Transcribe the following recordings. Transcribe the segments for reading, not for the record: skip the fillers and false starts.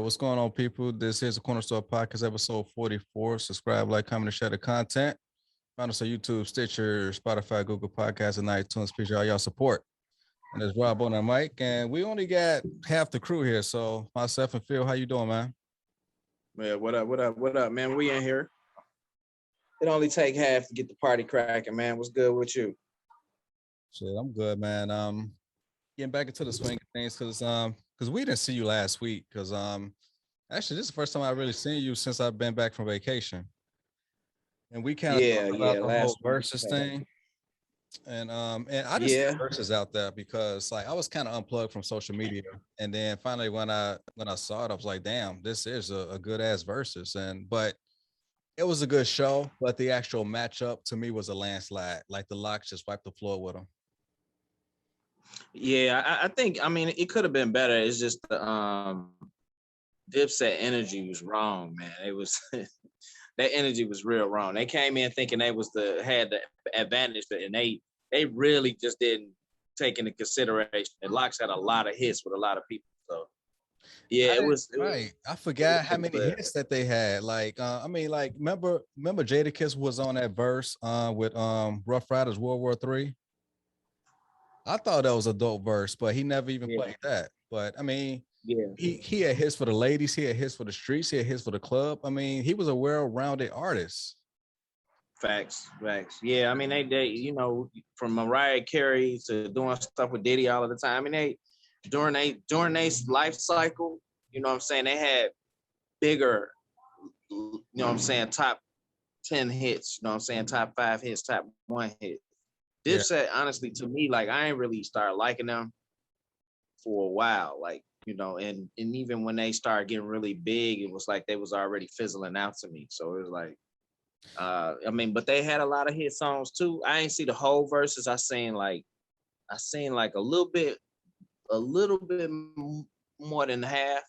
what's going on, people? This is the Cornastore podcast, episode 44. Subscribe, like, comment, and share the content. Find us on YouTube, Stitcher, Spotify, Google Podcasts, and iTunes. Appreciate all y'all support. And there's Rob on the mic, and we only got half the crew here. So myself and Phil, how you doing, man? Yeah, what up, man? We in here. It only take half to get the party cracking, man. What's good with you? Shit, I'm good, man. Getting back into the swing of things because we didn't see you last week. Because actually, this is the first time I really seen you since I've been back from vacation. And we kind of talked about the whole versus thing. And I just put verses out there because like I was kind of unplugged from social media, and then finally when I saw it, I was like, damn, this is a good ass versus. But it was a good show, but the actual matchup to me was a landslide. Like the Locks just wiped the floor with them. Yeah, I think it could have been better. It's just the Dipset energy was wrong, man. It was that energy was real wrong. They came in thinking they had the advantage, and they really just didn't take into consideration. The Locks had a lot of hits with a lot of people. So yeah, it was right. I forgot how many hits that they had. Like remember Jadakiss was on that verse with Rough Riders World War III. I thought that was a dope verse, but he never even played that. But he had hits for the ladies, he had hits for the streets, he had hits for the club. He was a well-rounded artist. Facts. Yeah, they from Mariah Carey to doing stuff with Diddy all of the time. During their life cycle, they had bigger, top 10 hits, top 5 hits, top 1 hit. Dipset, honestly, to me, like I ain't really started liking them for a while, and even when they started getting really big, it was like they was already fizzling out to me. So it was like, but they had a lot of hit songs too. I ain't see the whole verses. I seen like a little bit more than half.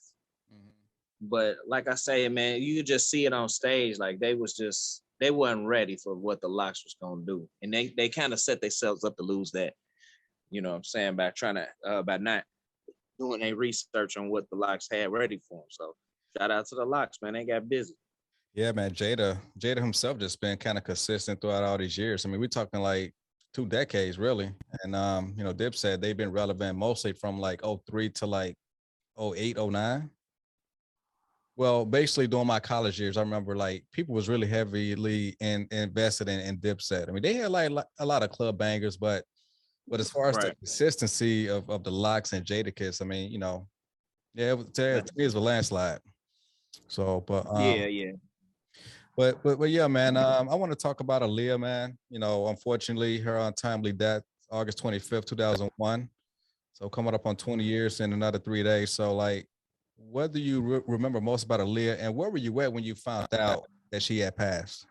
But like I say, man, you could just see it on stage. Like they wasn't ready for what the Locks was gonna do, and they kind of set themselves up to lose that. By trying to by not doing a research on what the Locks had ready for them. So shout out to the Locks, man. They got busy. Yeah, man. Jada himself just been kind of consistent throughout all these years. We're talking like 2 decades, really. And Dipset, they've been relevant mostly from like 03 to like 08, 09. Well, basically during my college years, I remember like people was really heavily invested in Dipset. They had like a lot of club bangers, but as far as the consistency of the Locks and Jadakiss, it was a landslide. So, but yeah. But yeah, man, I want to talk about Aaliyah, man. Unfortunately, her untimely death, August 25th, 2001. So coming up on 20 years in another 3 days. So like, what do you remember most about Aaliyah, and where were you at when you found out that she had passed?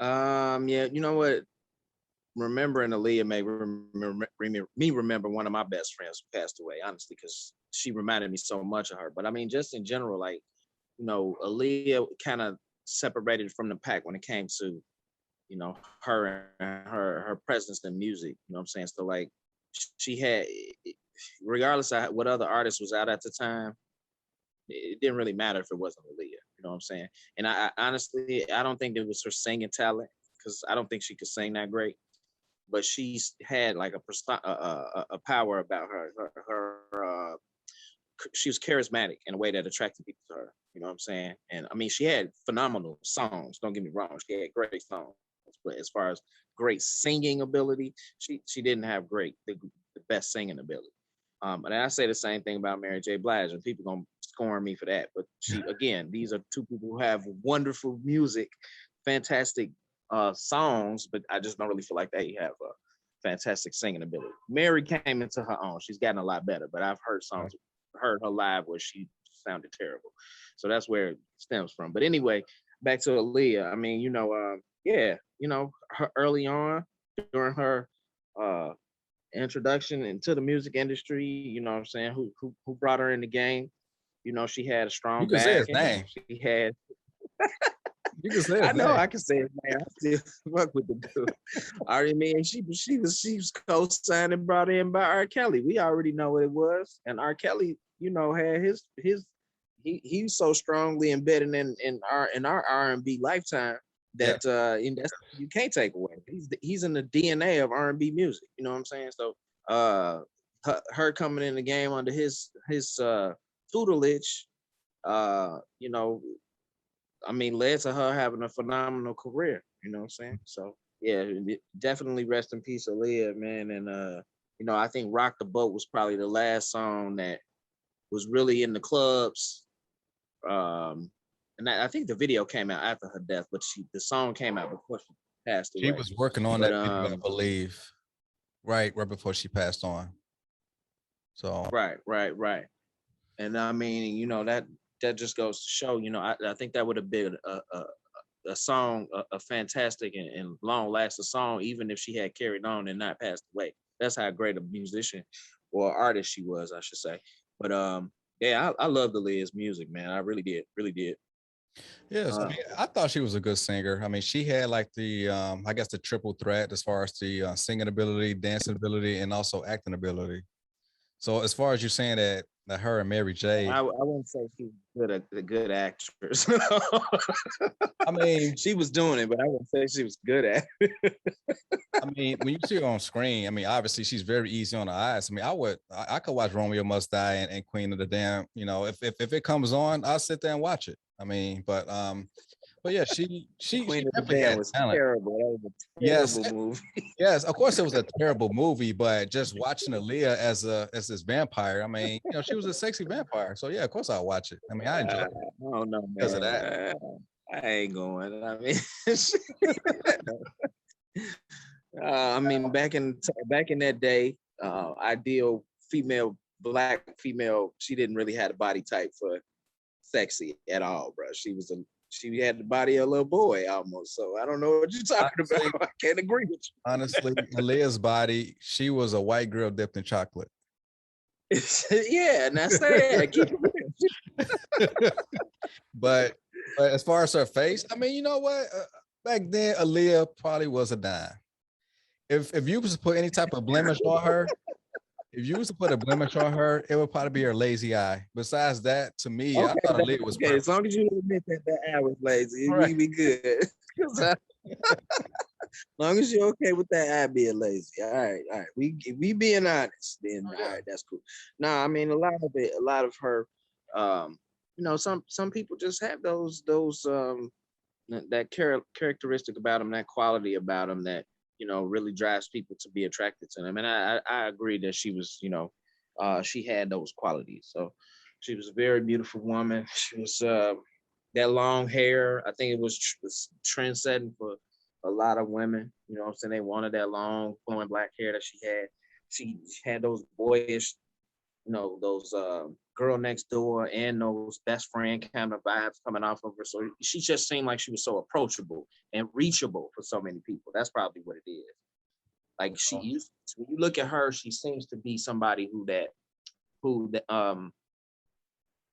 Yeah, you know what? Remembering Aaliyah made me remember one of my best friends who passed away, honestly, because she reminded me so much of her. But just in general, like, Aaliyah kind of separated from the pack when it came to, her and her presence in music. So like, she had, regardless of what other artist was out at the time, it didn't really matter if it wasn't Aaliyah. And I honestly, I don't think it was her singing talent, because I don't think she could sing that great. But she's had like a power about her. She was charismatic in a way that attracted people to her. And she had phenomenal songs. Don't get me wrong, she had great songs. But as far as great singing ability, she didn't have the best singing ability. And I say the same thing about Mary J. Blige, and people gonna scorn me for that. But these are two people who have wonderful music, fantastic songs, but I just don't really feel like they have a fantastic singing ability. Mary came into her own. She's gotten a lot better, but I've heard her live where she sounded terrible. So that's where it stems from. But anyway, back to Aaliyah. Her early on during her introduction into the music industry, who brought her in the game. She had a strong back. Say his name. She had You can say his I know name. I can say his name. I still fuck with the dude. She was co-signed and brought in by R. Kelly. We already know what it was. And R. Kelly had his he's so strongly embedded in our R&B lifetime that and that's you can't take away. He's in the DNA of R&B music. You know what I'm saying? So her coming in the game under his tutelage, led to her having a phenomenal career. You know what I'm saying? So yeah, definitely rest in peace, Aaliyah, man. And I think "Rock the Boat" was probably the last song that was really in the clubs. And I think the video came out after her death, but the song came out before she passed away. She was working on that video, I believe, right before she passed on. So right. And I mean, that just goes to show, I think that would have been a song, a fantastic and long lasting song, even if she had carried on and not passed away. That's how great a musician or artist she was, I should say. But yeah, I loved Aaliyah's music, man. I really did. Yes, I mean, I thought she was a good singer. I mean, she had like the, I guess the triple threat as far as the singing ability, dancing ability, and also acting ability. So as far as you saying that her and Mary J, I wouldn't say she was a good actress. I mean, she was doing it, but I wouldn't say she was good at it. I mean, when you see her on screen, I mean, obviously she's very easy on the eyes. I mean, I could watch Romeo Must Die and Queen of the Damned. If it comes on, I'll sit there and watch it. I mean, but yeah, she definitely had talent. Terrible. That was a terrible movie. Yes, of course it was a terrible movie, but just watching Aaliyah as this vampire, I mean, she was a sexy vampire. So yeah, of course I'll watch it. I mean, I enjoy it. I don't know, because of that. I ain't going. I mean, back in that day, ideal black female, she didn't really have a body type for sexy at all, bro. She had the body of a little boy almost. So I don't know what you're talking about. I can't agree with you. Honestly, Aaliyah's body, she was a white girl dipped in chocolate. Yeah, and that's that. But as far as her face, I mean, you know what? Back then, Aaliyah probably was a dime. If you was to put any type of blemish on her, it would probably be her lazy eye. Besides that, to me, I thought Aaliyah was perfect. As long as you admit that eye was lazy, we be good. As long as you're okay with that eye being lazy. All right. We being honest, then all right, that's cool. I mean, a lot of her, some people just have those that characteristic about them, that quality about them that really drives people to be attracted to them. And I agree that she was, she had those qualities. So she was a very beautiful woman. She was that long hair. I think it was trendsetting for a lot of women. You know what I'm saying? They wanted that long flowing black hair that she had. She had those boyish, those girl next door and those best friend kind of vibes coming off of her. So she just seemed like she was so approachable and reachable for so many people. That's probably what it is. Like when you look at her, she seems to be somebody who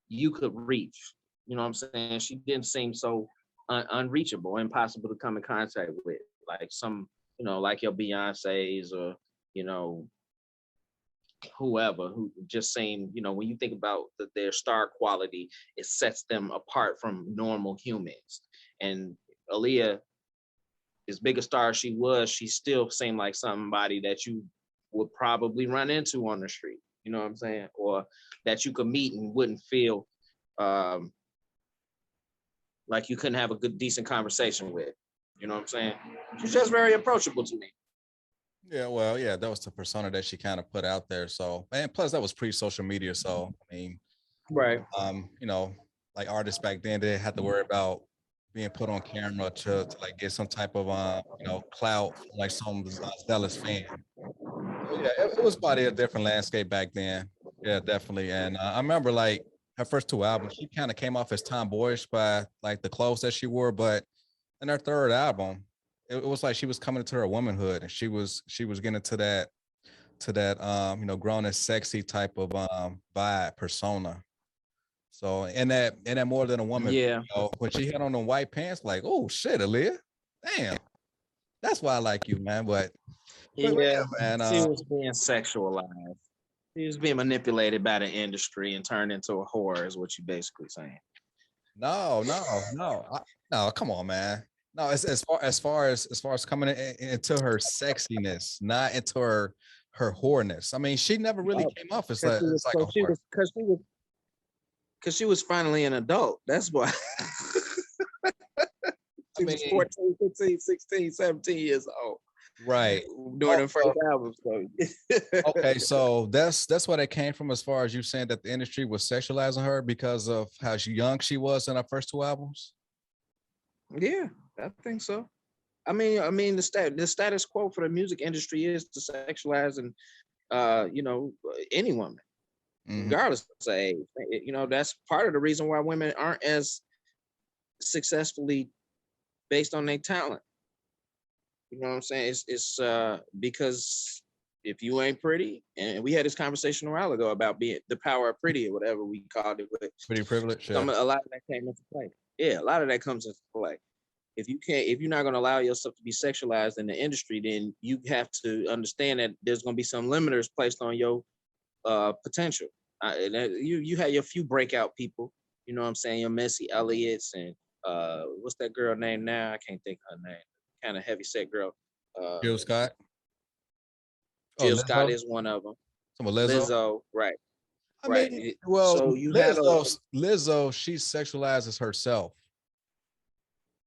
you could reach. You know what I'm saying? She didn't seem so unreachable, impossible to come in contact with. Like some, like your Beyoncé's or, whoever who just saying, when you think about their star quality, it sets them apart from normal humans. And Aaliyah, as big a star as she was, she still seemed like somebody that you would probably run into on the street, you know what I'm saying? Or that you could meet and wouldn't feel like you couldn't have a good, decent conversation with, you know what I'm saying? She's just very approachable to me. Yeah, well, yeah, that was the persona that she kind of put out there. So, and plus that was pre-social media. So, I mean, right. Like artists back then, they had to worry about being put on camera to like get some type of clout, like some zealous fan. So, yeah, it was probably a different landscape back then. Yeah, definitely. And I remember like her first two albums, she kind of came off as tomboyish by like the clothes that she wore, but in her third album, it was like she was coming into her womanhood, and she was getting to that grown and sexy type of vibe persona. So and that more than a woman, yeah. When she had on the white pants, like, oh shit, Aaliyah, damn, that's why I like you, man. But yeah, man, she was being sexualized. She was being manipulated by the industry and turned into a whore, is what you basically saying. No, no, come on, man. No, it's as far as coming into her sexiness, not into her whoreness. I mean, she never really came off as like, it's like a whore. Because she was finally an adult. That's why. She was 14, 15, 16, 17 years old. Right. During the first album. So. Okay, so that's where that came from, as far as you saying that the industry was sexualizing her because of how young she was in her first two albums. Yeah, I think so. I mean, the status quo for the music industry is to sexualize and any woman, regardless of age. You know, that's part of the reason why women aren't as successfully based on their talent. You know what I'm saying? It's because if you ain't pretty, and we had this conversation a while ago about being the power of pretty or whatever we called it, but pretty privilege. A lot of that came into play. Yeah, a lot of that comes into play. If you're not going to allow yourself to be sexualized in the industry, then you have to understand that there's going to be some limiters placed on your potential. You had your few breakout people, you know what I'm saying? Your Missy Elliott's and what's that girl name now? I can't think of her name. Kind of heavy set girl. Jill Scott. Jill Scott is one of them. Lizzo, right. I mean, well, so you Lizzo, she sexualizes herself.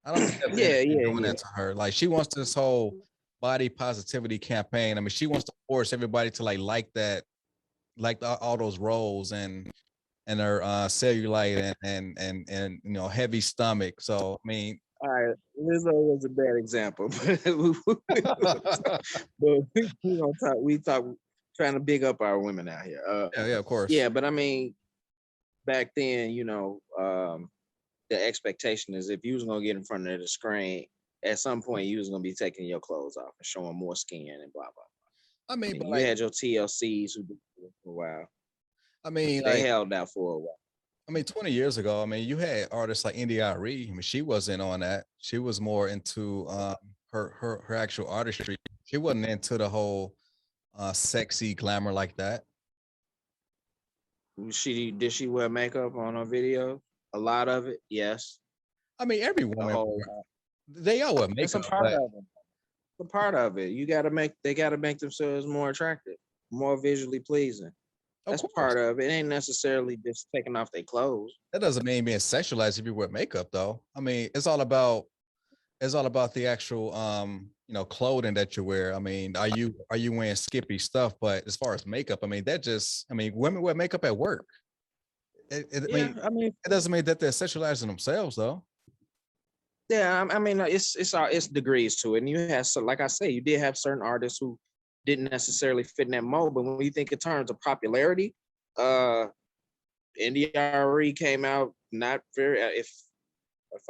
I don't think doing that to her. Like, she wants this whole body positivity campaign. I mean, she wants to force everybody to like that, like all those roles and her cellulite and you know, heavy stomach. So I mean, all right, Lizzo was a bad example, but we talk trying to big up our women out here. Yeah, of course. Yeah, but I mean, back then, the expectation is if you was gonna get in front of the screen, at some point you was gonna be taking your clothes off and showing more skin and blah blah blah. I mean, but you had your TLCs who did it for a while. I mean, they held out for a while. I mean, 20 years ago, I mean, you had artists like India Arie. I mean, she wasn't on that. She was more into her actual artistry. She wasn't into the whole sexy glamour like that. Did she wear makeup on her video? A lot of it, yes. I mean, every woman, they all wear makeup. It's a part of it. It's a part of it. They gotta make themselves more attractive, more visually pleasing. That's part of it. It ain't necessarily just taking off their clothes. That doesn't mean being sexualized if you wear makeup, though. I mean, it's all about the actual clothing that you wear. I mean, are you wearing skimpy stuff? But as far as makeup, I mean, women wear makeup at work. It doesn't mean that they're sexualizing themselves, though. Yeah, I mean, it's degrees to it. And you have, so like I say, you did have certain artists who didn't necessarily fit in that mold. But when you think in terms of popularity, India Arie came out not very. If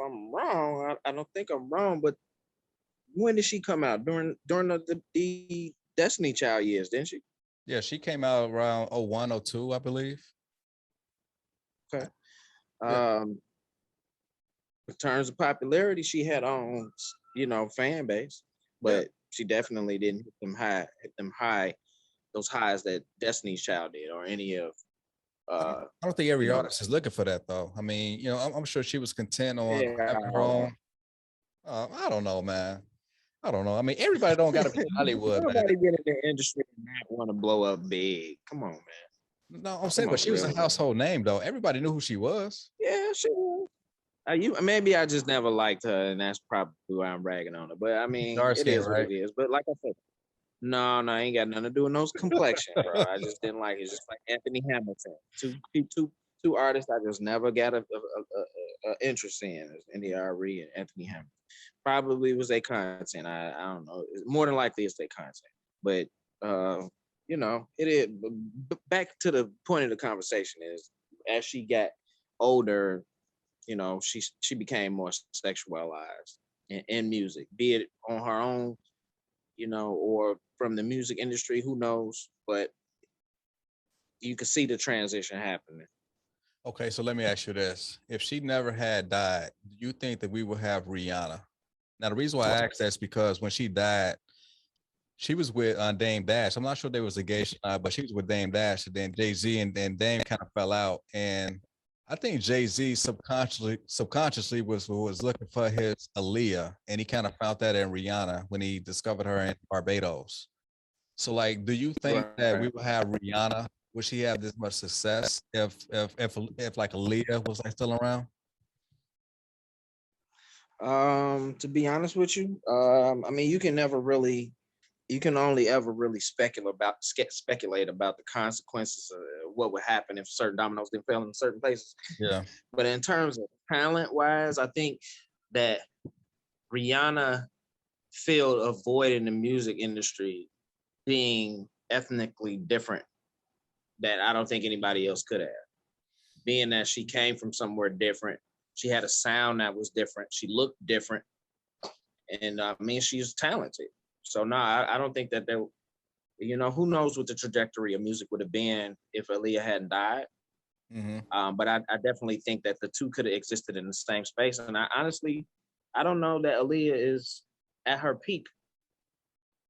I'm wrong, I don't think I'm wrong. But when did she come out? During the Destiny Child years, didn't she? Yeah, she came out around 01, 02, I believe. Okay. Yeah. In terms of popularity, she had fan base, but she definitely didn't hit those highs that Destiny's Child did, or any of. I don't think every artist is looking for that, though. I mean, I'm sure she was content on having her own. I don't know, man. I don't know. I mean, everybody don't got to be Hollywood. Nobody get in the industry and not want to blow up big. Come on, man. No, I'm saying, but she was a household name, though. Everybody knew who she was. Yeah, she was. Maybe I just never liked her, and that's probably why I'm ragging on her. But I mean, it is what it is. But like I said, no, I ain't got nothing to do with no complexion, bro. I just didn't like it. It's just like Anthony Hamilton. Two artists I just never got a interest in, India Arie and Anthony Hamilton. Probably was their content. I don't know. More than likely it's their content. But it is. Back to the point of the conversation is, as she got older, she became more sexualized in music, be it on her own, or from the music industry, who knows? But you can see the transition happening. Okay, so let me ask you this. If she never had died, do you think that we would have Rihanna? Now, the reason why I ask that is because when she died, she was with Dame Dash. I'm not sure they was engaged, but she was with Dame Dash, and then Jay-Z and then Dame kind of fell out. And I think Jay-Z subconsciously was looking for his Aaliyah, and he kind of found that in Rihanna when he discovered her in Barbados. So, like, do you think that we Right. would have Rihanna? Would she have this much success if like Aaliyah was like still around? To be honest with you, I mean, you can only ever really speculate about the consequences of what would happen if certain dominoes didn't fail in certain places. Yeah. But in terms of talent wise, I think that Rihanna filled a void in the music industry being ethnically different that I don't think anybody else could have. Being that she came from somewhere different, she had a sound that was different, she looked different, and I mean, she's talented. So no, I don't think that there, who knows what the trajectory of music would have been if Aaliyah hadn't died. But I definitely think that the two could have existed in the same space. And I honestly, I don't know that Aaliyah is at her peak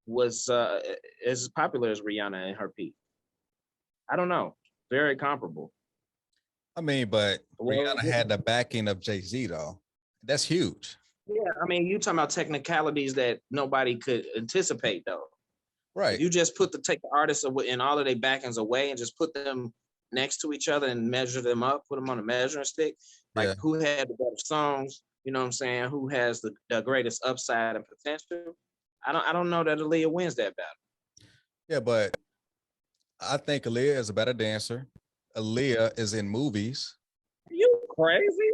was as popular as Rihanna in her peak. I don't know. Very comparable. I mean, but Well, Rihanna had the backing of Jay-Z though. That's huge. yeah, I mean, you talking about technicalities that nobody could anticipate, though. Right. You just take the artists and all of their backings away and just put them next to each other and measure them up, put them on a measuring stick. Like Yeah. who had the better songs? You know what I'm saying? Who has the greatest upside and potential? I don't know that Aaliyah wins that battle. Yeah, but I think Aaliyah is a better dancer. Aaliyah is in movies. Are you crazy?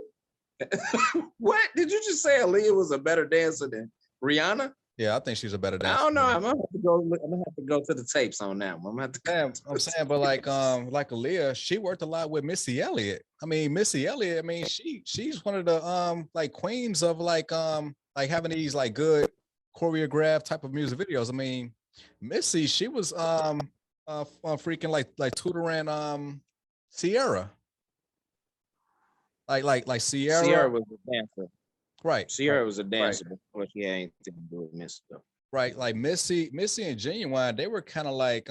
What did you just say? Aaliyah was a better dancer than Rihanna? Yeah, I think she's a better dancer. I don't know. I'm gonna have to go to the tapes on that one. I'm saying, but like Aaliyah, she worked a lot with Missy Elliott. I mean, Missy Elliott. I mean, she's one of the like queens of like having these like good choreographed type of music videos. I mean, Missy, she was freaking like tutoring Sierra. Like Sierra. Sierra was a dancer. Right. Sierra was a dancer, but she ain't anything to do with Missy though. Right, like Missy and Genuine, they were kind of like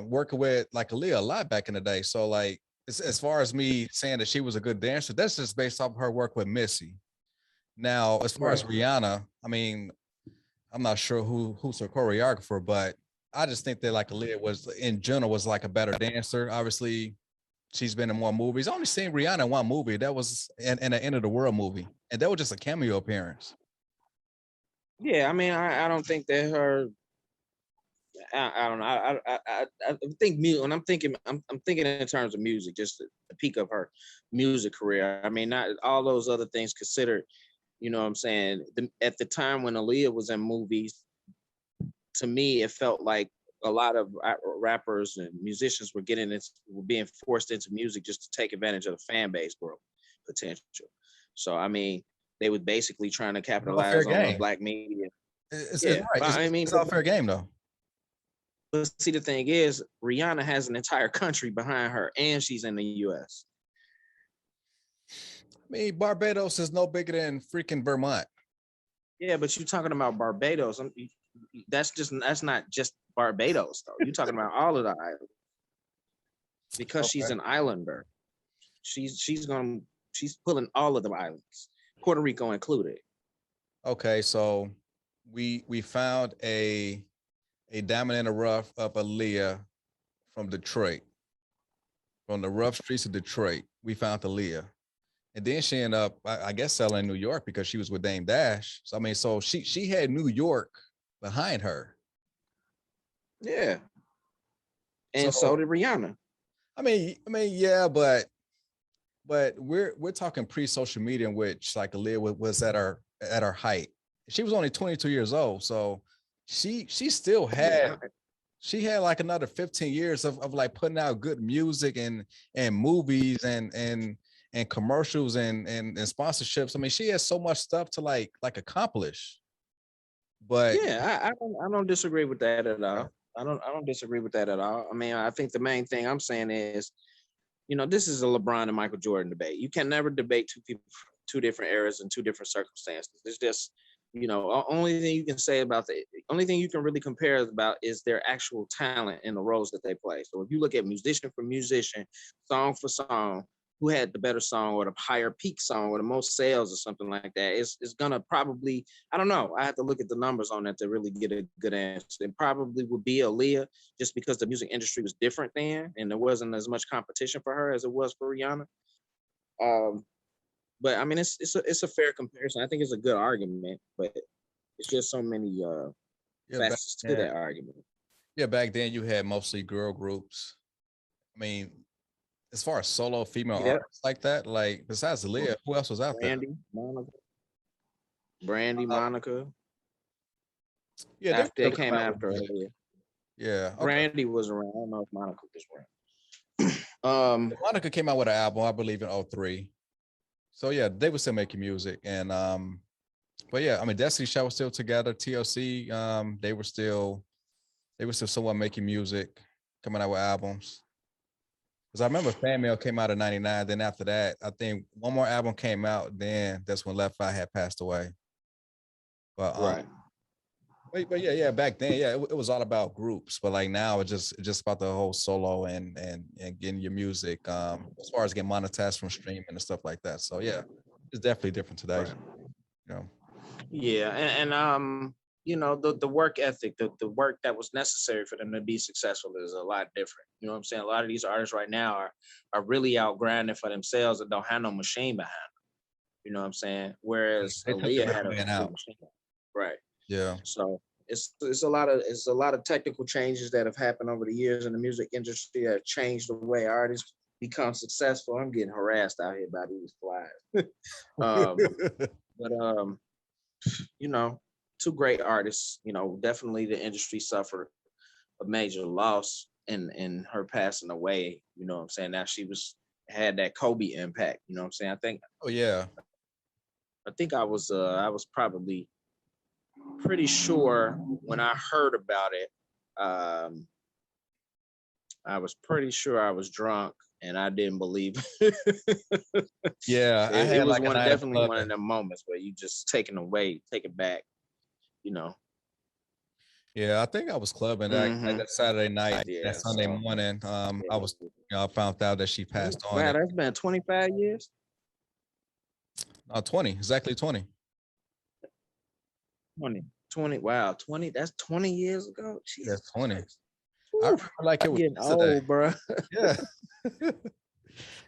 working with like Aaliyah a lot back in the day. So like as far as me saying that she was a good dancer, that's just based off her work with Missy. Now, as far as Rihanna, I mean, I'm not sure who's her choreographer, but I just think that like Aaliyah was in general was like a better dancer. Obviously, she's been in more movies. I only seen Rihanna in one movie. That was in an End of the World movie, and that was just a cameo appearance. Yeah, I mean, I don't think that her. I don't know. I think when I'm thinking in terms of music, just the peak of her music career. I mean, not all those other things considered. You know what I'm saying? At the time when Aaliyah was in movies, to me, it felt like a lot of rappers and musicians were being forced into music just to take advantage of the fan base growth potential. So, I mean, they were basically trying to capitalize on the black media. It's right. It's all fair game though. But see, the thing is, Rihanna has an entire country behind her, and she's in the U.S. I mean, Barbados is no bigger than freaking Vermont. Yeah, but you're talking about Barbados. That's not just Barbados though. You're talking about all of the islands because she's an islander. She's pulling all of the islands, Puerto Rico included. Okay, so we found a diamond in the rough of Aaliyah from Detroit, from the rough streets of Detroit. We found Aaliyah, and then she ended up, I guess, selling in New York because she was with Dame Dash. So I mean, so she had New York behind her. Yeah, and so did Rihanna. I mean, yeah, but we're talking pre-social media in which like Aaliyah was at her height. She was only 22 years old, so she still had she had like another 15 years of like putting out good music and movies and commercials and sponsorships. I mean, she has so much stuff to like accomplish. But yeah, I don't disagree with that at all. I don't disagree with that at all. I mean, I think the main thing I'm saying is, this is a LeBron and Michael Jordan debate. You can never debate two people, two different eras and two different circumstances. It's just, only thing you can say about only thing you can really compare about is their actual talent in the roles that they play. So if you look at musician for musician, song for song, who had the better song or the higher peak song or the most sales or something like that, it's gonna probably, I don't know. I have to look at the numbers on that to really get a good answer. It probably would be Aaliyah, just because the music industry was different then and there wasn't as much competition for her as it was for Rihanna. But I mean, it's a fair comparison. I think it's a good argument, but it's just so many facets to that argument. Yeah, back then you had mostly girl groups. I mean, as far as solo female artists like that, like besides Aaliyah, who else was out Brandy, Monica. Yeah, after they came after Aaliyah. Yeah, okay. Brandy was around. I don't know if Monica was around. Monica came out with an album, I believe, in 2003. So yeah, they were still making music, and but yeah, I mean, Destiny Child was still together. TLC, they were still somewhat making music, coming out with albums. Because I remember Fan Mail came out in '99. Then after that, I think one more album came out. Then that's when Left Eye had passed away. But right. But yeah, back then, yeah, it was all about groups. But like now, it's just about the whole solo and getting your music, as far as getting monetized from streaming and stuff like that. So yeah, it's definitely different today. Right. You know. Yeah, and the work ethic, the work that was necessary for them to be successful is a lot different. You know what I'm saying? A lot of these artists right now are really out grinding for themselves and don't have no machine behind them. You know what I'm saying? Whereas Aaliyah had a machine. Right. Yeah. So it's a lot of technical changes that have happened over the years in the music industry that have changed the way artists become successful. I'm getting harassed out here by these flies. But two great artists. Definitely the industry suffered a major loss in her passing away. You know what I'm saying? Now she had that Kobe impact. You know what I'm saying? I think. Oh yeah. I think I was probably pretty sure when I heard about it. I was pretty sure I was drunk and I didn't believe it. Yeah, it was definitely one of them moments where you just take it back, Yeah, I think I was clubbing that Saturday night, that Sunday morning. I found out that she passed on. Wow, that's been 25 years. 20, exactly 20. 20. Wow, 20. That's 20 years ago. Jesus, that's 20. I remember like it was getting old, bro. Yeah.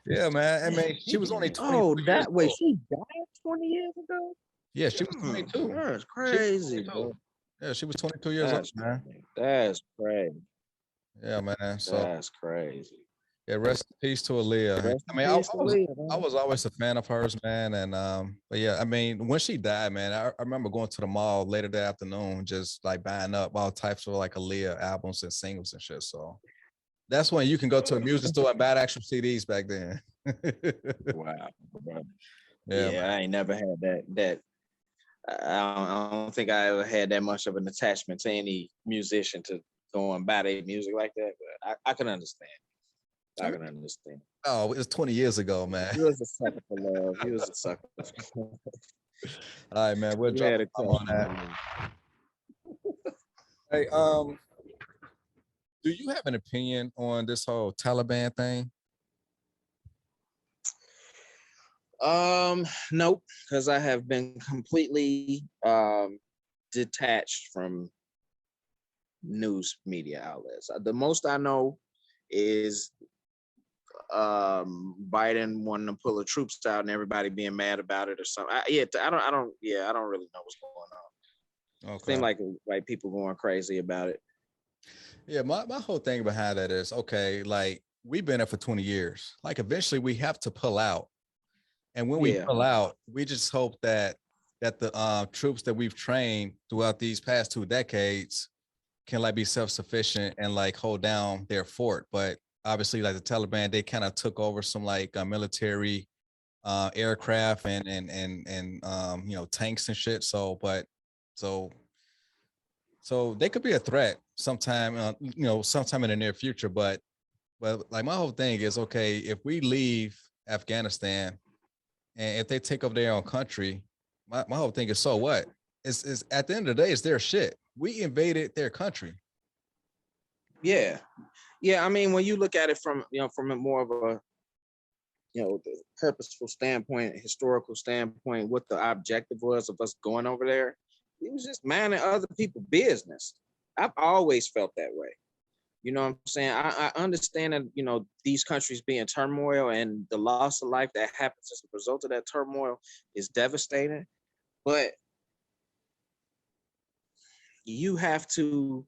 Yeah, man. I mean, she was only 20. Oh, that way she died 20 years ago? Yeah, she was 22. That's crazy, bro. Yeah, she was 22 years old, man. That's crazy. Yeah, man. So that's crazy. Yeah, rest in peace to Aaliyah. I mean, I was always a fan of hers, man. And but yeah, I mean, when she died, man, I remember going to the mall later that afternoon, just like buying up all types of like Aaliyah albums and singles and shit. So that's when you can go to a music store and buy actual CDs back then. Wow. Yeah, I ain't never had that. I don't think I ever had that much of an attachment to any musician to go and buy their music like that. But I can understand. I can understand. Oh, it was 20 years ago, man. He was a sucker for love. He was a sucker. All right, man. We'll drop on that. Hey, do you have an opinion on this whole Taliban thing? Nope, because I have been completely detached from news media outlets. The most I know is Biden wanting to pull the troops out and everybody being mad about it or something. I don't really know what's going on. Okay. Seems like people going crazy about it. Yeah, my whole thing behind that is, okay, like we've been there for 20 years. Like eventually we have to pull out. And when we pull out, we just hope that the troops that we've trained throughout these past 2 decades can like be self-sufficient and like hold down their fort. But obviously, like the Taliban, they kind of took over some like military aircraft and tanks and shit. So they could be a threat sometime, sometime in the near future. But like my whole thing is, okay, if we leave Afghanistan and if they take over their own country, my whole thing is, so what? it's at the end of the day, it's their shit. We invaded their country. Yeah. Yeah. I mean, when you look at it from, from a more of a, the purposeful standpoint, historical standpoint, what the objective was of us going over there, it was just minding other people's business. I've always felt that way. You know what I'm saying? I understand that, these countries be in turmoil and the loss of life that happens as a result of that turmoil is devastating. But you have to,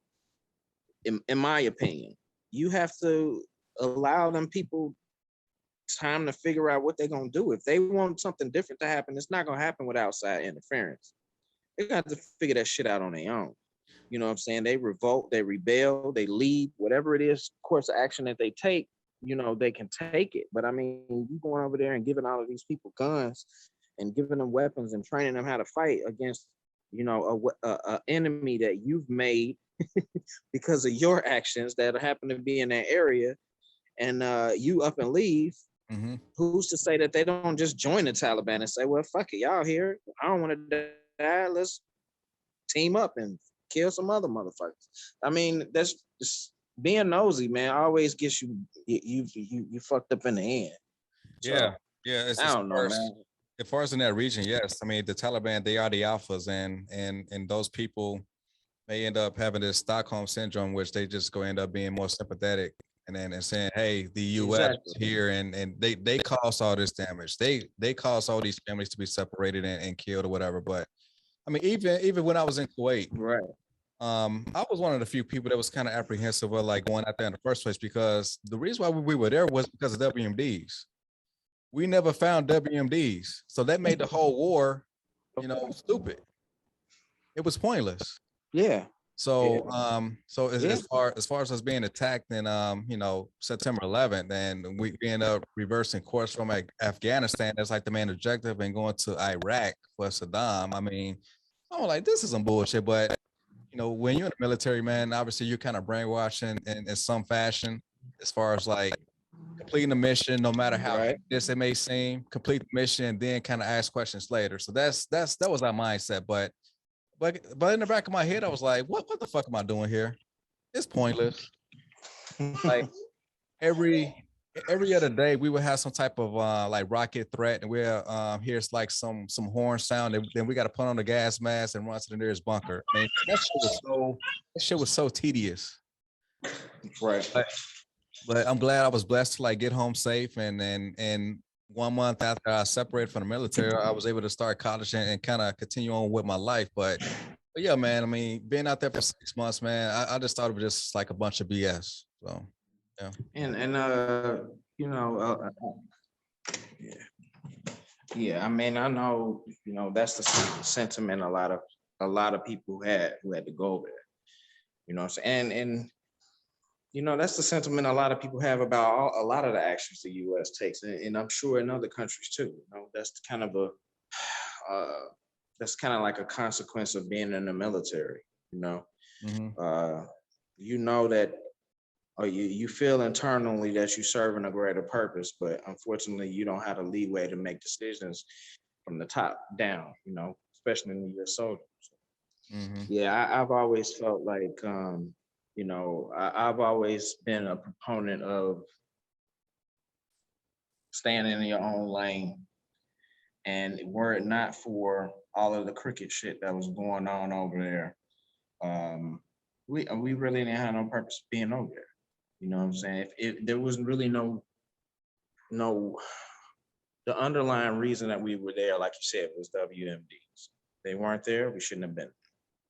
in my opinion, you have to allow them people time to figure out what they're going to do. If they want something different to happen, it's not going to happen with outside interference. They got to figure that shit out on their own. You know what I'm saying? They revolt, they rebel, they leave, whatever it is, course of action that they take, they can take it. But I mean, you going over there and giving all of these people guns and giving them weapons and training them how to fight against, a enemy that you've made because of your actions that happen to be in that area, and you up and leave. Mm-hmm. Who's to say that they don't just join the Taliban and say, well, fuck it, y'all here. I don't want to die. Let's team up and kill some other motherfuckers. I mean, that's just being nosy, man. Always gets you fucked up in the end. So, yeah. I don't know, man. As far as in that region, yes. I mean, the Taliban, they are the alphas, and those people may end up having this Stockholm syndrome, which they just go end up being more sympathetic and saying, hey, the U.S. is here, and they caused all this damage. They caused all these families to be separated and killed or whatever. But I mean, even when I was in Kuwait, right. I was one of the few people that was kind of apprehensive of like going out there in the first place, because the reason why we were there was because of WMDs. We never found WMDs, so that made the whole war, stupid. It was pointless. Yeah. So, as far as us being attacked in, September 11th, and we end up reversing course from Afghanistan, that's like the main objective, and going to Iraq for Saddam. I mean, I'm like, this is some bullshit. But when you're in the military, man, obviously you're kind of brainwashing in some fashion, as far as like completing the mission, no matter how this it may seem, complete the mission, and then kind of ask questions later. So that was our mindset. But in the back of my head, I was like, what the fuck am I doing here? It's pointless. Like every other day, we would have some type of like rocket threat, and we'll here's like some horn sound, and then we got to put on the gas mask and run to the nearest bunker. I mean, that shit was so tedious. Right. But I'm glad I was blessed to like get home safe, and 1 month after I separated from the military, I was able to start college and kind of continue on with my life. But yeah, man, I mean, being out there for 6 months, man, I just thought it was just like a bunch of BS. So yeah. Yeah. I mean, I know, that's the sentiment a lot of people who had to go over there. You know what I'm saying? And that's the sentiment a lot of people have about a lot of the actions the U.S. takes, and I'm sure in other countries too. That's kind of like a consequence of being in the military. Mm-hmm. That, or you feel internally that you're serving a greater purpose, but unfortunately, you don't have the leeway to make decisions from the top down. Especially in the U.S. soldiers. Mm-hmm. Yeah, I've always felt like. I've always been a proponent of staying in your own lane. And were it not for all of the cricket shit that was going on over there, we really didn't have no purpose being over there. You know what I'm saying? If there was really no, the underlying reason that we were there, like you said, was WMDs. They weren't there, we shouldn't have been.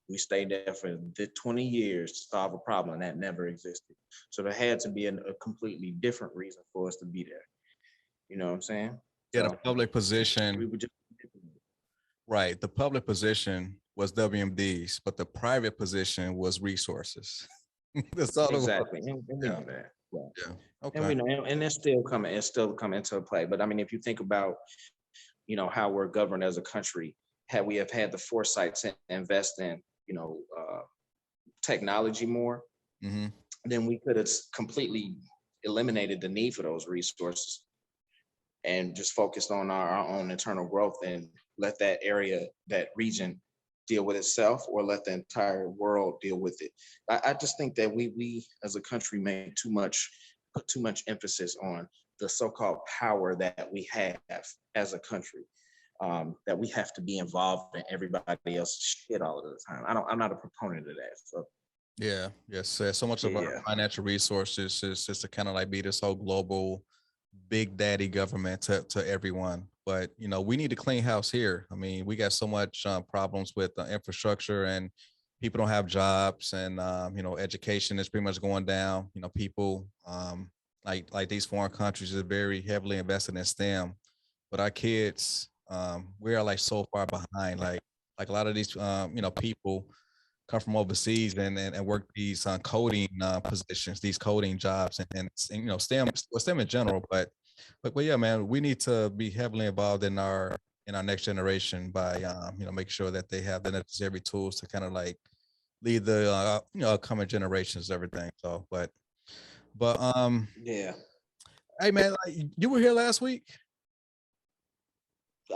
We stayed there for 20 years to solve a problem that never existed. So there had to be a completely different reason for us to be there. You know what I'm saying? Yeah, the public position. We were just right. The public position was WMDs, but the private position was resources. That's all exactly. And we know that. Yeah. Okay. And we know, and it's still coming into play. But I mean, if you think about, how we're governed as a country, had we have had the foresight to invest in, technology more, mm-hmm. then we could have completely eliminated the need for those resources and just focused on our own internal growth and let that region deal with itself or let the entire world deal with it. I just think that we as a country put too much emphasis on the so-called power that we have as a country. That we have to be involved in everybody else's shit all of the time. I'm not a proponent of that. So Yeah, yes. So much of our yeah, financial resources is just to kind of like be this whole global big daddy government to everyone. But we need to clean house here. I mean, we got so much problems with infrastructure, and people don't have jobs, and education is pretty much going down. People like these foreign countries are very heavily invested in STEM, but our kids, we are like so far behind. Like a lot of these people come from overseas and work these coding positions, these coding jobs, and STEM in general. But yeah, man, we need to be heavily involved in our next generation by making sure that they have the necessary tools to kind of like lead the upcoming generations, everything. So, but yeah. hey man, like, you were here last week.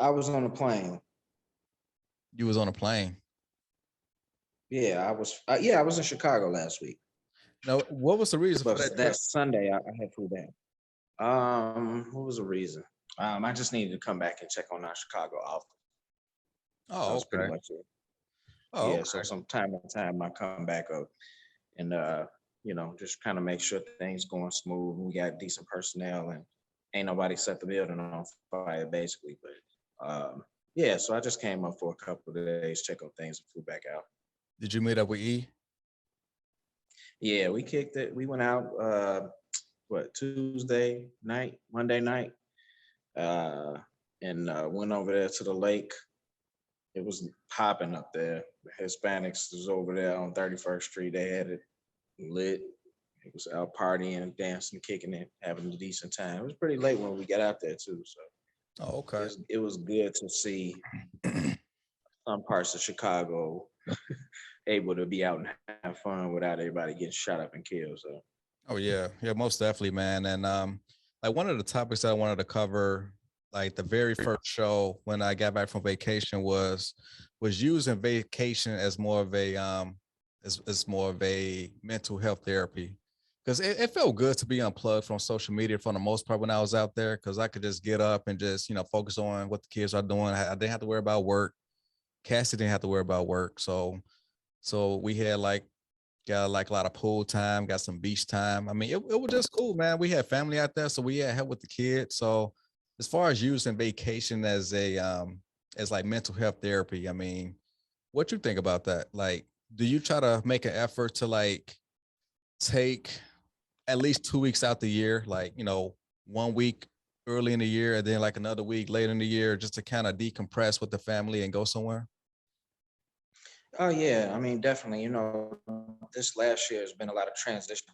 I was on a plane. You was on a plane. Yeah, I was. Yeah, I was in Chicago last week, Now, what was the reason for but that trip? that Sunday I had flew back. What was the reason? I just needed to come back and check on our Chicago office. That Oh, was pretty okay. much it. Oh, Yeah, so okay. some time to time I come back up and just kind of make sure things going smooth. We got decent personnel and ain't nobody set the building on fire basically. But yeah, so I just came up for a couple of days, check on things and flew back out. Did you meet up with E? Yeah, we kicked it. We went out Tuesday night, Monday night, uh, and went over there to the lake. It was popping up there. The Hispanics was over there on 31st Street. They had it lit. It was out partying, dancing, kicking it, having a decent time. It was pretty late when we got out there too. So Oh, okay. it was good to see some parts of Chicago able to be out and have fun without everybody getting shot up and killed. So Oh yeah, yeah, most definitely, man. And like one of the topics that I wanted to cover, like the very first show when I got back from vacation was using vacation as more of a as more of a mental health therapy. Because it felt good to be unplugged from social media for the most part when I was out there, because I could just get up and just focus on what the kids are doing. I didn't have to worry about work. Cassie didn't have to worry about work. So we had like got like a lot of pool time, got some beach time. I mean, it was just cool, man. We had family out there, so we had help with the kids. So as far as using vacation as a as like mental health therapy, I mean, what you think about that? Like, do you try to make an effort to like take at least 2 weeks out the year, like 1 week early in the year and then like another week later in the year, just to kind of decompress with the family and go somewhere? oh yeah, I mean definitely. This last year has been a lot of transition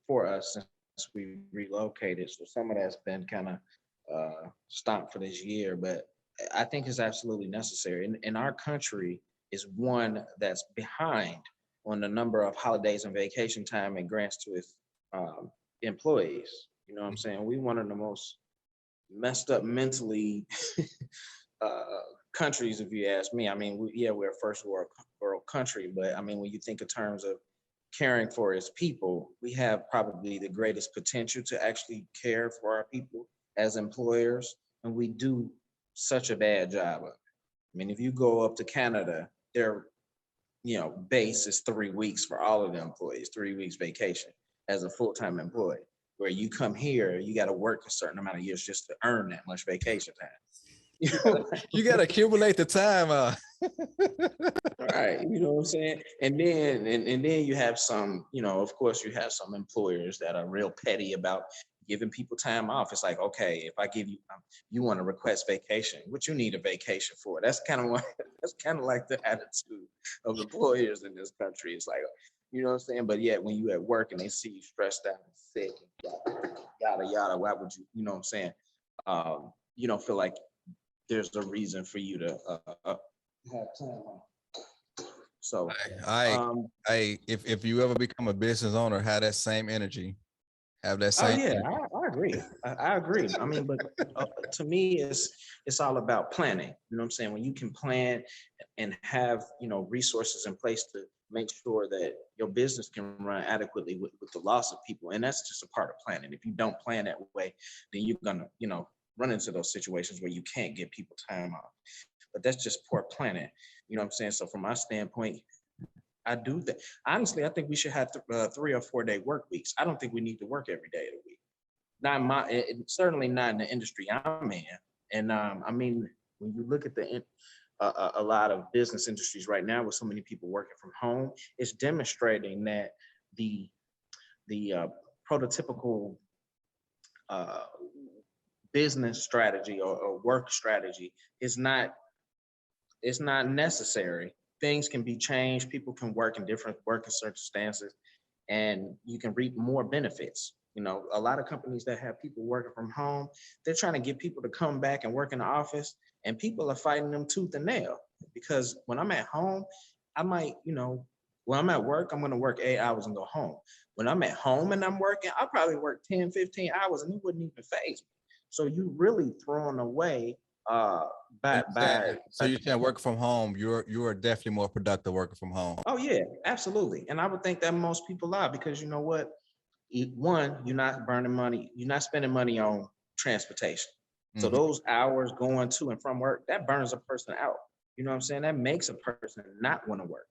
for us since we relocated. So some of that's been kind of stopped for this year, but I think it's absolutely necessary. And our country is one that's behind on the number of holidays and vacation time it grants to its employees. You know what I'm saying? We one of the most messed up mentally uh, countries, if you ask me. I mean, we're a first world country, but I mean, when you think in terms of caring for its people, we have probably the greatest potential to actually care for our people as employers, and we do such a bad job of it. I mean, if you go up to Canada, their base is 3 weeks for all of the employees, 3 weeks vacation as a full-time employee. Where you come here, you got to work a certain amount of years just to earn that much vacation time. You got to accumulate the time. Right, you know what I'm saying? And then you have some, of course you have some employers that are real petty about giving people time off. It's like, okay, if I give you you want to request vacation, what you need a vacation for? That's kind of that's kind of like the attitude of employers in this country. It's like, you know what I'm saying? But yet when you at work and they see you stressed out and sick and yada yada, why would you know what I'm saying? You don't feel like there's a reason for you to have time off. So, I, um, if you ever become a business owner, have that same energy. Have that oh same yeah, energy. agree. I agree. I mean, but to me, it's all about planning. You know what I'm saying? When you can plan and have resources in place to make sure that your business can run adequately with the loss of people, and that's just a part of planning. If you don't plan that way, then you're gonna run into those situations where you can't give people time off. But that's just poor planning. You know what I'm saying? So from my standpoint, I do that. Honestly, I think we should have 3 or 4 day work weeks. I don't think we need to work every day of the week. Not in certainly not in the industry I'm in. And I mean, when you look at a lot of business industries right now with so many people working from home, it's demonstrating that the prototypical business strategy or work strategy is not necessary. Things can be changed. People can work in different working circumstances, and you can reap more benefits. A lot of companies that have people working from home, they're trying to get people to come back and work in the office, and people are fighting them tooth and nail. Because when I'm at home, I might, when I'm at work, I'm going to work 8 hours and go home. When I'm at home and I'm working, I'll probably work 10, 15 hours and it wouldn't even faze me. So you really throwing away so you can work from home. You are definitely more productive working from home. Oh yeah, absolutely. And I would think that most people are, because you know what? One, you're not burning money, you're not spending money on transportation. So those hours going to and from work, that burns a person out. You know what I'm saying? That makes a person not want to work.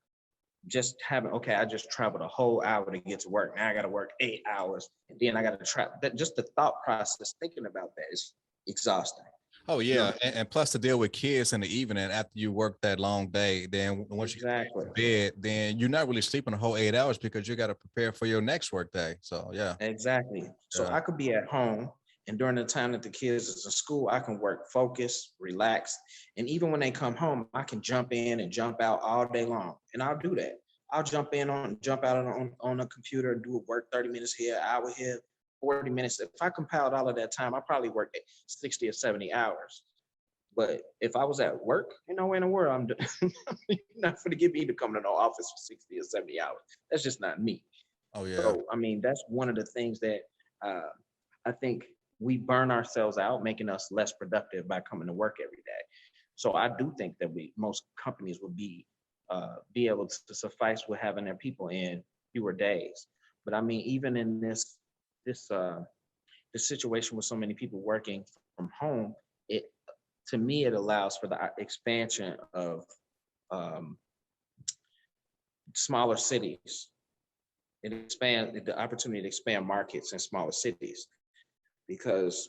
Just having, okay, I just traveled a whole hour to get to work. Now I got to work 8 hours, and then I got to travel. That just the thought process, thinking about that is exhausting. Oh yeah, and plus to deal with kids in the evening after you work that long day, then once you get to bed, then you're not really sleeping the whole 8 hours because you got to prepare for your next work day. So yeah, exactly. So I could be at home, and during the time that the kids is in school, I can work focused, relaxed, and even when they come home, I can jump in and jump out all day long, and I'll do that. I'll jump out on a computer and do a work 30 minutes here, hour here, 40 minutes. If I compiled all of that time, I probably worked 60 or 70 hours. But if I was at work, in the world, you're not going to get me to come to no office for 60 or 70 hours. That's just not me. Oh yeah. So, I mean, that's one of the things that I think we burn ourselves out, making us less productive by coming to work every day. So I do think that most companies would be able to suffice with having their people in fewer days. But I mean, even in this situation with so many people working from home, to me it allows for the expansion of smaller cities. It expands the opportunity to expand markets in smaller cities, because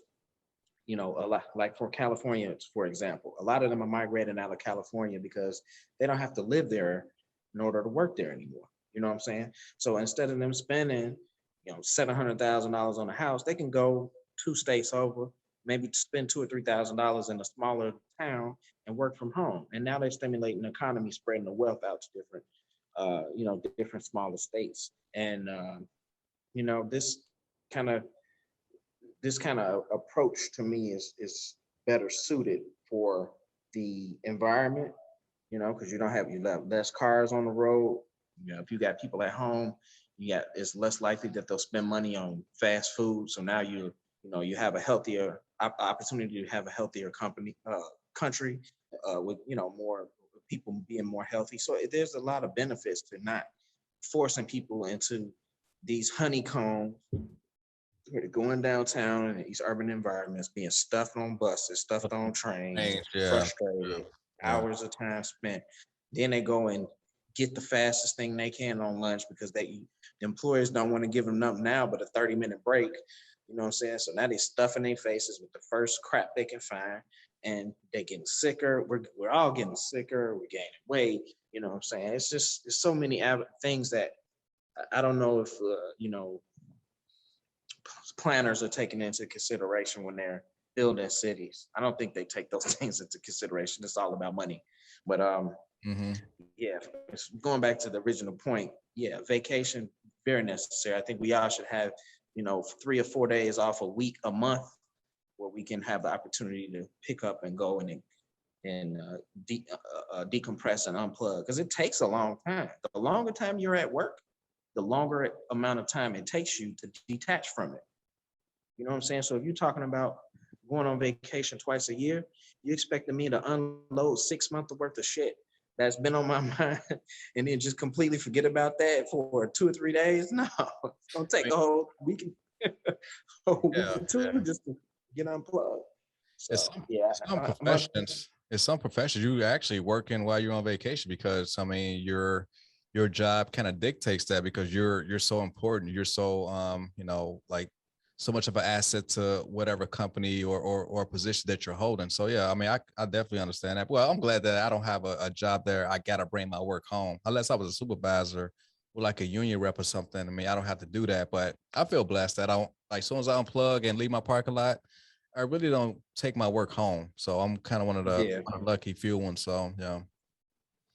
a lot, like for California, for example, a lot of them are migrating out of California because they don't have to live there in order to work there anymore. You know what I'm saying? So instead of them spending, $700,000 on a house, they can go 2 states over, maybe spend $2,000 or $3,000 in a smaller town and work from home. And now they're stimulating the economy, spreading the wealth out to different smaller states. And this kind of approach to me is better suited for the environment, because you have less cars on the road. If you got people at home, it's less likely that they'll spend money on fast food. So now you have a healthier opportunity to have a healthier country with more people being more healthy. So there's a lot of benefits to not forcing people into these honeycombs, going downtown in these urban environments, being stuffed on buses, stuffed on trains, frustrated, hours of time spent. Then they go and get the fastest thing they can on lunch because the employers don't want to give them nothing now but a 30-minute break. You know what I'm saying? So now they're stuffing their faces with the first crap they can find, and they're getting sicker. We're all getting sicker. We're gaining weight. You know what I'm saying? It's so many things that I don't know if planners are taking into consideration when they're building cities. I don't think they take those things into consideration. It's all about money. But yeah, going back to the original point, yeah, vacation, very necessary. I think we all should have 3 or 4 days off a week, a month, where we can have the opportunity to pick up and go and decompress and unplug, because it takes a long time. The longer time you're at work, the longer amount of time it takes you to detach from it. You know what I'm saying? So if you're talking about going on vacation twice a year, you expecting me to unload 6 months worth of shit that's been on my mind and then just completely forget about that for 2 or 3 days? No, it's gonna take a whole week, whole week Yeah, or two just to get unplugged. it's So yeah, some professions. It's some professions you actually working while you're on vacation because I mean your job kind of dictates that because you're so important. You're so like so much of an asset to whatever company or position that you're holding. So yeah, I mean I definitely understand that. Well, I'm glad that I don't have a job there. I gotta bring my work home unless I was a supervisor or like a union rep or something. I mean, I don't have to do that, but I feel blessed that I don't like as soon as I unplug and leave my parking lot. I really don't take my work home, so I'm kind of one of the yeah. lucky few ones. So yeah,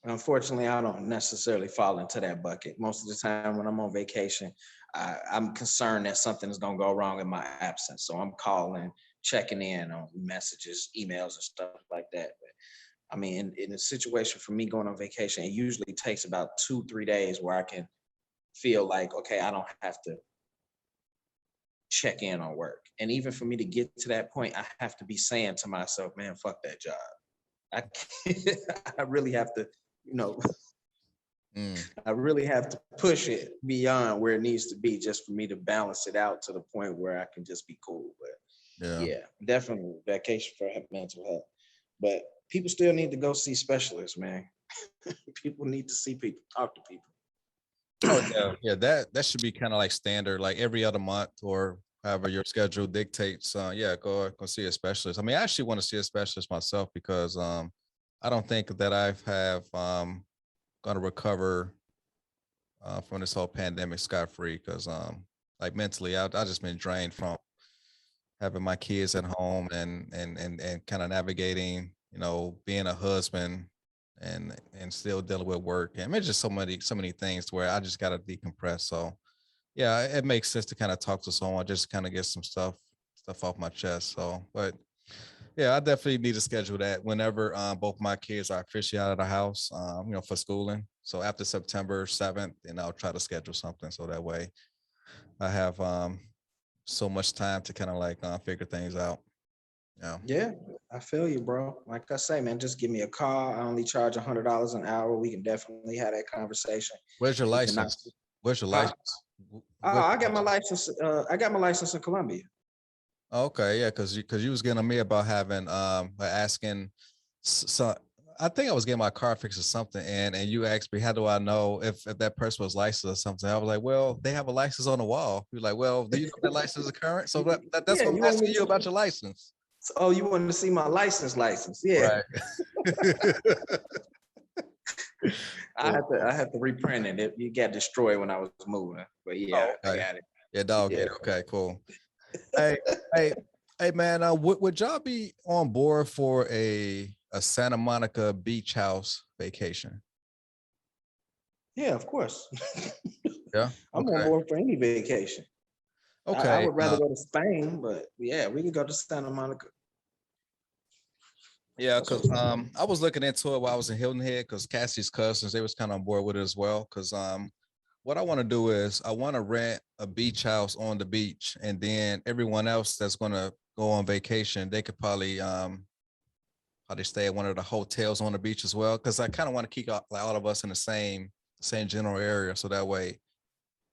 Unfortunately, I don't necessarily fall into that bucket. Most of the time when I'm on vacation, I'm concerned that something is going to go wrong in my absence. So I'm calling, checking in on messages, emails, and stuff like that. But I mean, in a situation for me going on vacation, it usually takes about 2, 3 days where I can feel like, okay, I don't have to check in on work. And even for me to get to that point, I have to be saying to myself, man, fuck that job. I can't, I really have to, you know, mm, I really have to push it beyond where it needs to be just for me to balance it out to the point where I can just be cool. But yeah. yeah, definitely vacation for mental health. But people still need to go see specialists, man. People need to see people, talk to people. Oh yeah, yeah. That should be kind of like standard, like every other month or however your schedule dictates. Yeah, go see a specialist. I mean, I actually want to see a specialist myself because I don't think that I've have gonna recover from this whole pandemic scot free because like mentally I just been drained from having my kids at home and kind of navigating, being a husband and still dealing with work. And it's just so many things where I just gotta decompress. So yeah, it makes sense to kind of talk to someone, just kind of get some stuff off my chest. So, but yeah, I definitely need to schedule that whenever both my kids are officially out of the house, for schooling. So after September 7th, and I'll try to schedule something so that way I have so much time to kind of like figure things out. Yeah. Yeah, I feel you, bro. Like I say, man, just give me a call. I only charge $100 an hour. We can definitely have that conversation. Where's your We can knock. license? Where's your Huh? license? Oh, Where's I your got my license? license. I got my license in Colombia. Okay, yeah, because you was getting on me about having by asking so I think I was getting my car fixed or something, and you asked me how do I know if that person was licensed or something. I was like, well, they have a license on the wall. You're like, well, do you know that license is current? So that's Yeah, what you I'm want me asking you to? about your license. Oh, you wanted to see my license? Yeah, Right. I Cool, had to. cool. I had to reprint it. It got destroyed when I was moving, but yeah, Oh, I okay. got it. Yeah, dog Yeah. it. Okay, cool. Hey, hey, hey, man. Would y'all be on board for a Santa Monica beach house vacation? Yeah, of course. Yeah. I'm on Okay. board for any vacation. I Okay. would rather go to Spain, but yeah, we can go to Santa Monica. Yeah, That's because what's I was looking into it while I was in Hilton Head because Cassie's cousins, they was kind of on board with it as well. Because what I want to do is I want to rent a beach house on the beach, and then everyone else that's gonna go on vacation, they could probably stay at one of the hotels on the beach as well. Because I kind of want to keep all of us in the same general area, so that way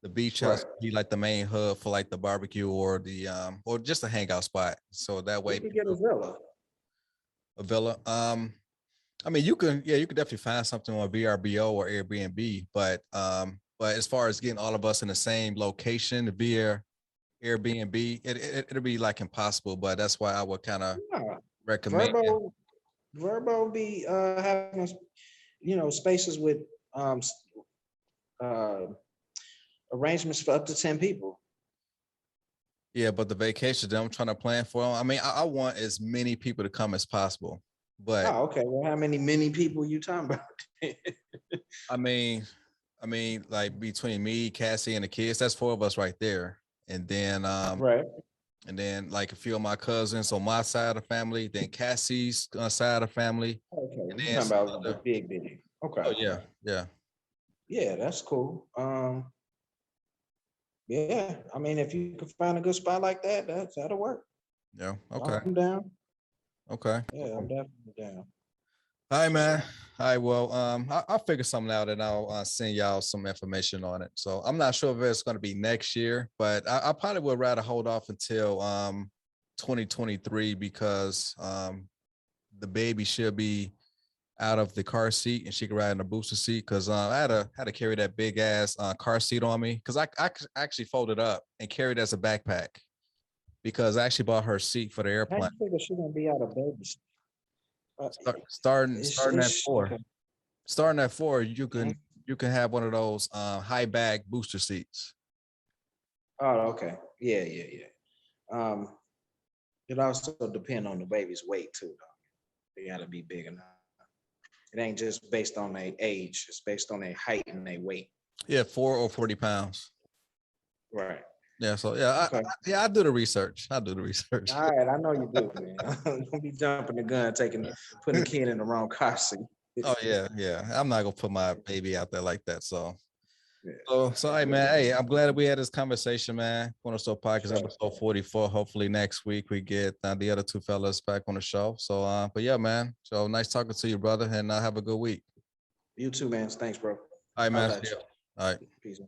the beach house right. could be like the main hub for like the barbecue or the or just a hangout spot. So that We way could get a people villa. a villa. I mean, you could definitely find something on VRBO or Airbnb, but as far as getting all of us in the same location via Airbnb, it'll be like impossible. But that's why I would kind of Yeah. recommend. Verbo, Verbo be having spaces with um s- uh arrangements for up to 10 people. Yeah, but the vacation that I'm trying to plan for, I mean, I want as many people to come as possible. But Oh, okay. Well, how many people you talking about? I mean, like between me, Cassie, and the kids, that's four of us right there. And then Right. like a few of my cousins on my side of the family, then Cassie's side of the family, Okay. and You then talking some about the other. big. Okay. Oh yeah, yeah. Yeah, that's cool. Yeah, I mean, if you can find a good spot like that, that'll work. Yeah. Okay. I'm down. Okay. Yeah, I'm definitely down. All right, man. All right. Well, I'll figure something out and I'll send y'all some information on it. So I'm not sure if it's going to be next year, but I probably would rather hold off until 2023 because the baby should be out of the car seat and she can ride in the booster seat. Because I had to carry that big ass car seat on me because I actually folded up and carried it as a backpack because I actually bought her seat for the How you airplane. figure she gonna be out of baby? Starting at 4. Okay. Starting at 4, Mhm. you can have one of those high back booster seats. Oh, okay. Yeah. It also depends on the baby's weight too, though. They gotta be big enough. It ain't just based on their age; it's based on their height and their weight. Yeah, 4 or 40 pounds. Right. Yeah, so yeah, Okay. I do the research. I do the research. All right. I know you do, man. Don't be jumping the gun, putting the kid in the wrong car seat. Oh yeah. I'm not gonna put my baby out there like that. So Yeah. hey man, hey, I'm glad that we had this conversation, man. Cornastore Podcast Sure. episode 44. Hopefully next week we get the other two fellas back on the show. So but yeah, man. So nice talking to you, brother, and have a good week. You too, man. Thanks, bro. All right, man. Holla at you. All right. Peace.